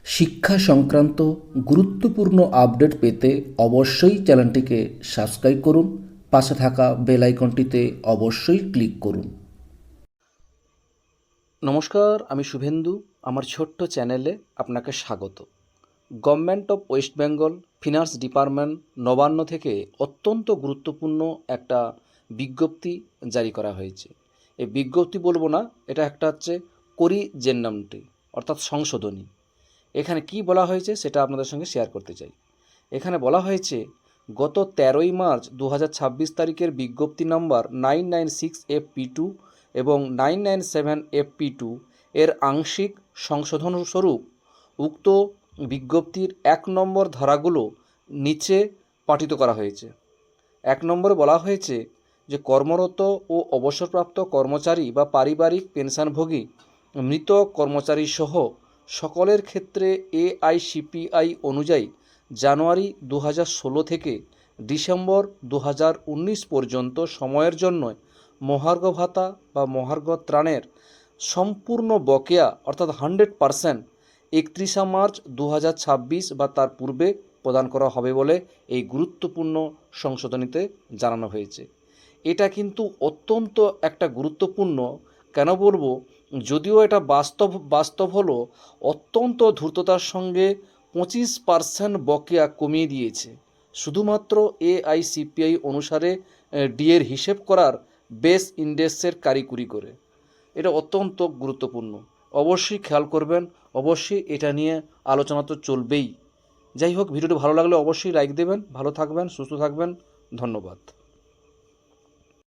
শিক্ষা সংক্রান্ত গুরুত্বপূর্ণ আপডেট পেতে অবশ্যই চ্যানেলটিকে সাবস্ক্রাইব করুন, পাশে থাকা বেল আইকনটিতে অবশ্যই ক্লিক করুন। নমস্কার, আমি শুভেন্দু। আমার ছোট্ট চ্যানেলে আপনাকে স্বাগত। Government of West Bengal finance department Nabanna থেকে অত্যন্ত গুরুত্বপূর্ণ একটা বিজ্ঞপ্তি জারি করা হয়েছে। এই বিজ্ঞপ্তি বলবো না, এটা একটা হচ্ছে করিজেন্নামটি অর্থাৎ সংশোধনী। এখানে কি বলা হয়েছে সেটা আপনাদের সঙ্গে শেয়ার করতে চাই। এখানে বলা হয়েছে গত 13ই মার্চ 2026 তারিখের বিজ্ঞপ্তি নাম্বার 996FP2 এবং 997FP2 এর আংশিক সংশোধন স্বরূপ উক্ত বিজ্ঞপ্তির 1 নম্বর ধারাগুলো নিচে পাঠিত করা হয়েছে। 1 নম্বরে বলা হয়েছে যে কর্মরত ও অবসরপ্রাপ্ত কর্মচারী বা পারিবারিক পেনশনভোগী মৃত কর্মচারী সহ সকলের ক্ষেত্রে AICPI অনুযায়ী জানুয়ারি 2016 থেকে ডিসেম্বর 2019 পর্যন্ত সময়ের জন্য মহার্ঘ ভাতা বা মহার্ঘ ত্রাণের সম্পূর্ণ বকেয়া অর্থাৎ 100% 31 মার্চ 2026 বা তার পূর্বে প্রদান করা হবে বলে এই গুরুত্বপূর্ণ সংশোধনীতে জানানো হয়েছে। এটা কিন্তু অত্যন্ত একটা গুরুত্বপূর্ণ, কেন বলবো, যদিও এটা বাস্তব হলো অত্যন্ত দ্রুততার সঙ্গে 25% বকেয়া কমিয়ে দিয়েছে শুধুমাত্র AICPI অনুসারে ডিএর হিসেব করার বেস ইন্ডেক্সের কারিকুরি করে। এটা অত্যন্ত গুরুত্বপূর্ণ, অবশ্যই খেয়াল করবেন, অবশ্যই এটা নিয়ে আলোচনা তো চলবেই। যাই হোক, ভিডিওটি ভালো লাগলে অবশ্যই লাইক দেবেন। ভালো থাকবেন, সুস্থ থাকবেন, ধন্যবাদ।